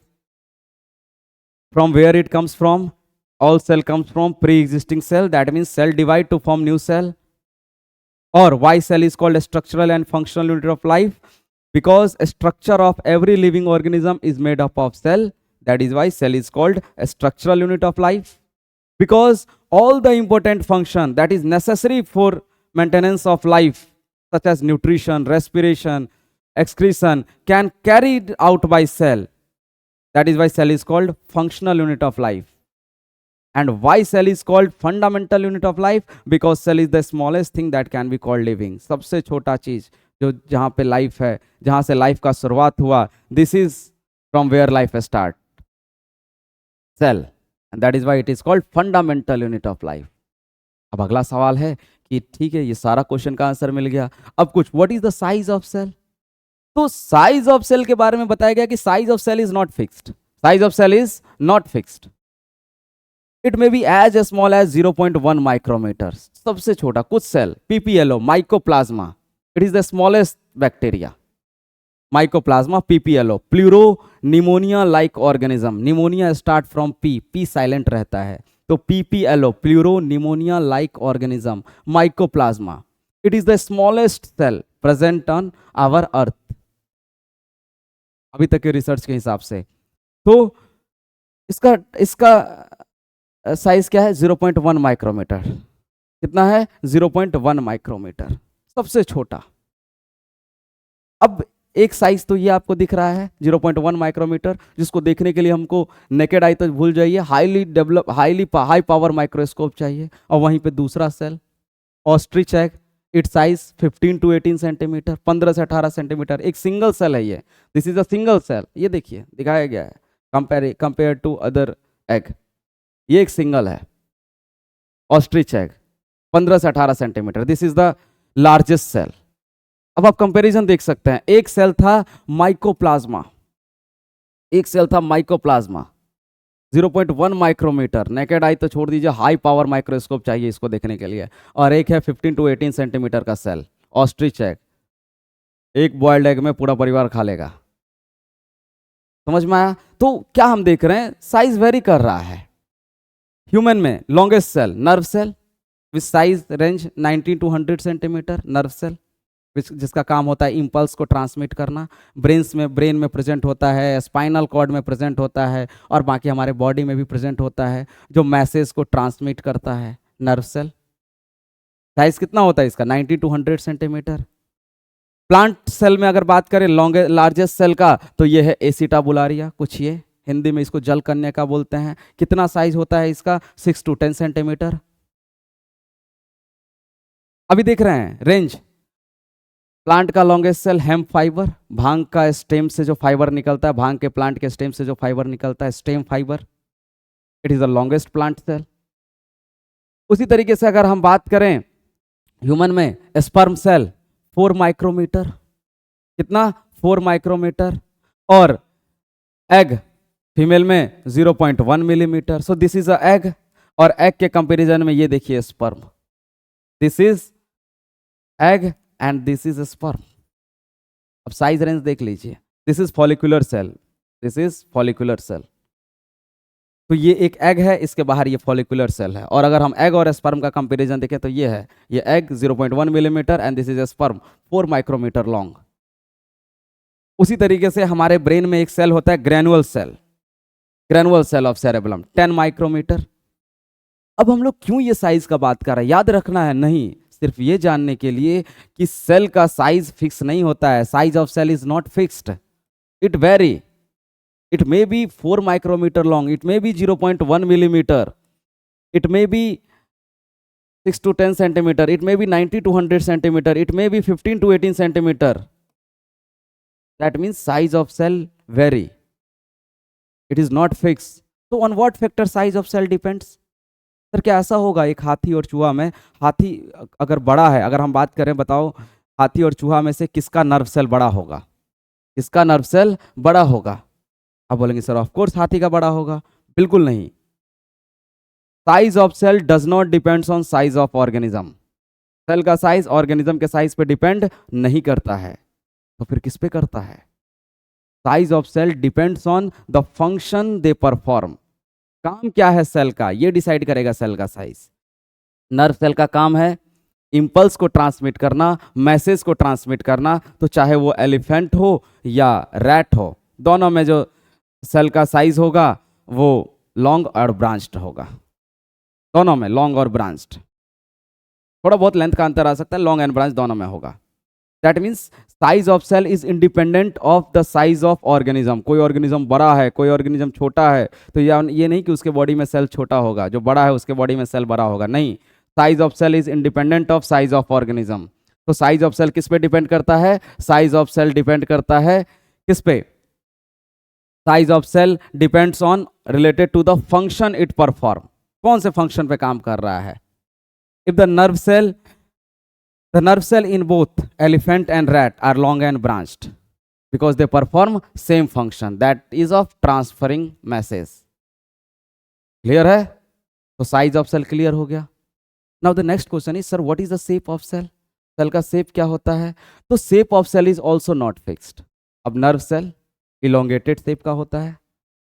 From where it comes from? All cell comes from pre existing cell, that means cell divide to form new cell. और why cell is called a structural and functional unit of life? Because a structure of every living organism is made up of cell. That is why cell is called a structural unit of life. Because all the important function that is necessary for maintenance of life, such as nutrition, respiration, excretion, can carried out by cell. That is why cell is called functional unit of life. And why cell is called fundamental unit of life? Because cell is the smallest thing that can be called living. सबसे छोटा चीज जो जहाँ पे life है, जहाँ से life का शुरुआत हुआ, this is from where life start, cell, and that is why it is called fundamental unit of life. अब अगला सवाल है कि ठीक है, ये सारा क्वेश्चन का आंसर मिल गया, अब कुछ what is the size of cell. तो साइज ऑफ सेल के बारे में बताया गया कि size of cell is not fixed. Size of cell is not fixed. It may be as small as 0.1 micrometre. सबसे छोटा कुछ cell, PPLO, mycoplasma, it is the smallest bacteria. Mycoplasma, PPLO, pleuro pneumonia like organism. Pneumonia start from P, P silent रहता है, तो PPLO, pleuro pneumonia like organism, mycoplasma. It is the smallest cell present on our earth अभी तक के research के हिसाब से. तो इसका साइज क्या है? 0.1 माइक्रोमीटर. कितना है? 0.1 माइक्रोमीटर, सबसे छोटा. अब एक साइज तो ये आपको दिख रहा है 0.1 माइक्रोमीटर, जिसको देखने के लिए हमको नेकेड आई तो भूल जाइए, हाई पावर माइक्रोस्कोप चाहिए. और वहीं पे दूसरा cell ostrich egg, it size 15 to 18 centimetre, 15 से 18 सेंटीमीटर. एक सिंगल सेल है ये, this is a single cell. ये देखिए दिखाया गया है कंपेयर टू अदर एग. ये एक सिंगल है ऑस्ट्रिच एग, 15 से 18 centimetre. This is the largest cell. अब आप कंपैरिजन देख सकते हैं. एक सेल था माइकोप्लाज्मा, एक सेल था माइकोप्लाज्मा 0.1 माइक्रोमीटर. नेकेड आई तो छोड़ दीजिए, हाई पावर माइक्रोस्कोप चाहिए इसको देखने के लिए. और एक है 15 to 18 सेंटीमीटर का सेल ऑस्ट्रिच एग. एक बॉइल्ड एग में पूरा परिवार खा लेगा. समझ में आया? तो क्या हम देख रहे हैं, साइज वेरी कर रहा है. ह्यूमन में longest cell nerve cell with size range 90 to 100 centimetre. Nerve cell जिसका काम होता है इंपल्स को ट्रांसमिट करना. ब्रेन में प्रेजेंट होता है, स्पाइनल कॉर्ड में प्रेजेंट होता है, और बाकी हमारे बॉडी में भी प्रेजेंट होता है, जो मैसेज को ट्रांसमिट करता है. नर्व सेल साइज कितना होता है इसका? 90 to 100 सेंटीमीटर. प्लांट सेल में अगर बात करें लार्जेस्ट सेल का, तो ये है एसिटाबुलारिया. कुछ ये हिंदी में इसको जल कन्या बोलते हैं. कितना साइज होता है इसका? 6 to 10 सेंटीमीटर. अभी देख रहे हैं रेंज. प्लांट का लॉन्गेस्ट सेल हेम्प फाइबर, भांग का स्टेम से जो फाइबर निकलता है, भांग के प्लांट के स्टेम से जो फाइबर निकलता है, stem fibre, it is the longest plant cell. उसी तरीके से अगर हम बात करें ह्यूमन में, स्पर्म सेल 4 माइक्रोमीटर. कितना? 4 माइक्रोमीटर. और एग फीमेल में 0.1 millimetre. So this is a egg. और एग के कंपैरिजन में ये देखिए sperm. This is egg and this is sperm. अब साइज रेंज देख लीजिए. This is follicular cell, this is follicular cell. तो ये एक एग है, इसके बाहर ये फॉलिकुलर सेल है. और अगर हम एग और स्पर्म का कंपैरिजन देखें तो ये है, ये egg 0.1 millimetre and this is sperm 4 micrometre long. उसी तरीके से हमारे ब्रेन में एक सेल होता है granule cell, granule cell of cerebellum 10 micrometre. अब हम लोग क्यों ये साइज का बात कर रहे हैं? याद रखना है नहीं, सिर्फ ये जानने के लिए कि सेल का साइज फिक्स नहीं होता है. Size of cell is not fixed, it vary. It may be 4 micrometre long, it may be 0.1 millimetre, it may be 6 to 10 centimetre, it may be 90 to 100 centimetre, it may be 15 to 18 centimetre. That means size of cell vary, it is not fix. तो on what factor size of cell depends? Sir क्या ऐसा होगा एक हाथी और चूहा में, हाथी अगर बड़ा है, अगर हम बात करें, बताओ हाथी और चूहा में से किसका नर्व सेल बड़ा होगा? किसका नर्व सेल बड़ा होगा? आप बोलेंगे सर ऑफ कोर्स हाथी का बड़ा होगा. बिल्कुल नहीं. Size of cell does not depends on size of organism. Cell का साइज ऑर्गेनिज्म के साइज पे डिपेंड नहीं करता है. तो फिर किस पे करता है? Size of cell depends on the function they perform. काम क्या है सेल का, ये डिसाइड करेगा सेल का साइज. नर्व सेल का काम है इम्पल्स को ट्रांसमिट करना, मैसेज को ट्रांसमिट करना, तो चाहे वो एलिफेंट हो या रैट हो, दोनों में जो सेल का साइज होगा वो लॉन्ग और ब्रांच्ड होगा, दोनों में लॉन्ग और ब्रांच्ड। थोड़ा बहुत लेंथ का अंतर आ सकता है, लॉन्ग एंड ब्रांच दोनों में होगा। That means size of cell is independent of the size of organism. कोई ऑर्गेनिज्म बड़ा है, कोई ऑर्गेनिज्म छोटा है, तो ये नहीं कि उसके बॉडी में सेल छोटा होगा, जो बड़ा है उसके बॉडी में सेल बड़ा होगा, नहीं। Size of cell is independent of size of organism. तो साइज ऑफ सेल किस पे डिपेंड करता है? साइज ऑफ सेल डिपेंड करता है किस पे? Size of cell depends on related to the function it perform. कौन से फंक्शन पे काम कर रहा है? If the nerve cell in both elephant and rat are long and branched because they perform same function, that is of transferring message. Clear है? तो size of cell clear हो गया। Now the next question is, sir, what is the shape of cell? सेल का shape क्या होता है? तो shape of cell is also not fixed. अब nerve cell elongated shape का होता है,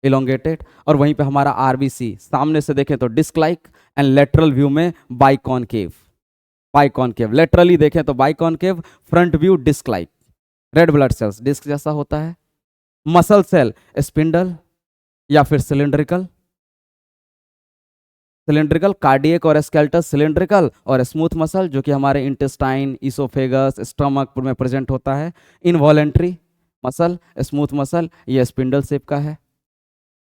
elongated, और वहीं पे हमारा RBC सामने से देखें तो disc like and lateral view में बाइकॉनकेव, बाइकॉनकेव, लेटरली देखें तो biconcave, front view disc like. Red blood cells disc जैसा होता है। मसल सेल स्पिंडल या फिर सिलिंड्रिकल, सिलिंड्रिकल, कार्डियक और स्केलेटल सिलिंड्रिकल, और स्मूथ मसल जो कि हमारे इंटेस्टाइन, इसोफेगस, स्टमक में प्रेजेंट होता है। इनवॉलेंट्री मसल, स्मूथ मसल, ये स्पिंडल शेप का है।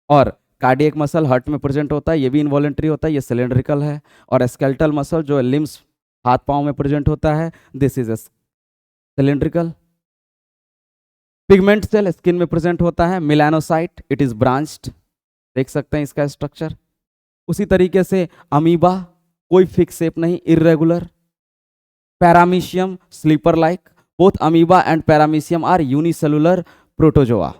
और कार्डियक मसल हार्ट में प्रेजेंट होता है, ये भी इनवॉलेंट्री होता है, ये सिलिंड्रिकल है। और स्केलेटल मसल जो लिम्स हाथ पांव में प्रेजेंट होता है, this is cylindrical. Pigment cell skin में प्रेजेंट होता है, मिलानोसाइट, इट इज ब्रांच्ड, देख सकते हैं इसका स्ट्रक्चर। उसी तरीके से अमीबा, कोई फिक्स शेप नहीं, irregular. Paramecium slipper like, both amoeba and paramecium are unicellular protozoa,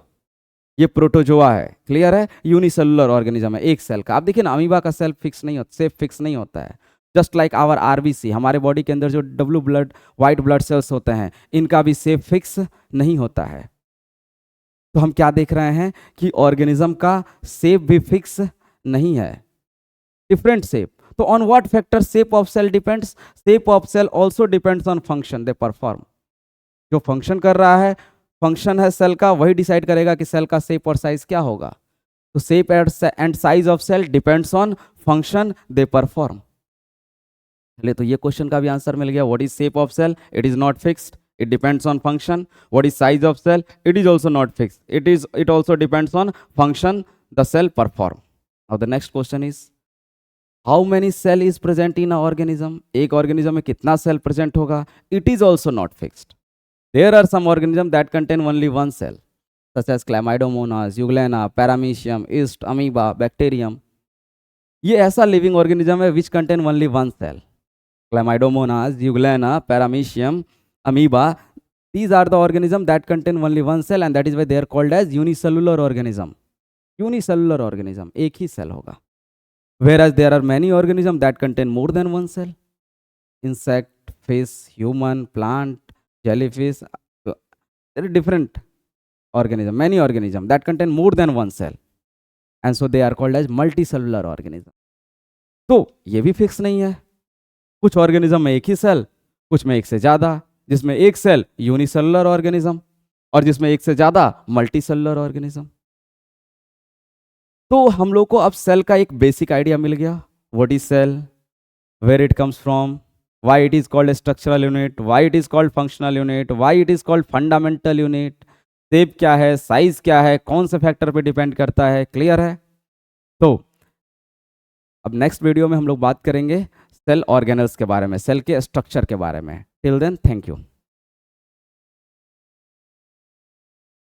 ये प्रोटोजोआ है। क्लियर है? यूनिसेलुलर ऑर्गेनिज्म है, एक सेल का। आप देखिए ना, अमीबा का सेल फिक्स नहीं होता, शेप फिक्स नहीं होता है। जस्ट लाइक आवर आरबीसी, हमारे बॉडी के अंदर जो W blood white blood cells होते हैं, इनका भी शेप फिक्स नहीं होता है। तो हम क्या देख रहे हैं कि ऑर्गेनिज्म का शेप भी फिक्स नहीं है, डिफरेंट शेप। तो on what factor shape of cell depends? Shape of cell also depends on function they perform. जो फंक्शन कर रहा है, फंक्शन है सेल का, वही डिसाइड करेगा कि सेल का शेप और साइज क्या होगा। तो shape and size of cell depends on function they perform. चलिए, तो ये क्वेश्चन का भी आंसर मिल गया। What is shape of cell? It is not fixed, it depends on function. What is size of cell? It is also not fixed, it also depends on function the cell perform. Now the next question is, how many cell is present in a organism? एक organism में कितना cell present होगा? It is also not fixed. There are some organisms that contain only one cell, such as Chlamydomonas, Euglena, Paramecium, yeast, amoeba, bacterium. ये ऐसा living organism है which contain only one cell. Chlamydomonas, Euglena, Paramecium, amoeba, these are the organisms that contain only one cell, and that is why they are called as unicellular organism. Unicellular organism, एक ही cell होगा। Whereas there are many organisms that contain more than one cell. Insect, fish, human, plant, jellyfish, there are different organisms, many organisms that contain more than one cell, and so they are called as multicellular organism. तो ये भी fix नहीं है, कुछ organism में एक ही cell, कुछ में एक से ज्यादा, जिसमें एक सेल यूनिसेलुलर ऑर्गेनिज्म और जिसमें एक से ज्यादा मल्टीसेलुलर ऑर्गेनिज्म। तो हम लोग को अब सेल का एक बेसिक आइडिया मिल गया। What is cell, where it comes from, why it is called structural unit, why it is called functional unit, why it is called fundamental unit, shape क्या है, साइज क्या है, कौन से फैक्टर पे डिपेंड करता है। क्लियर है? तो अब नेक्स्ट वीडियो में हम लोग बात करेंगे सेल ऑर्गेनल्स के बारे में, सेल के स्ट्रक्चर के बारे में। Till then, thank you.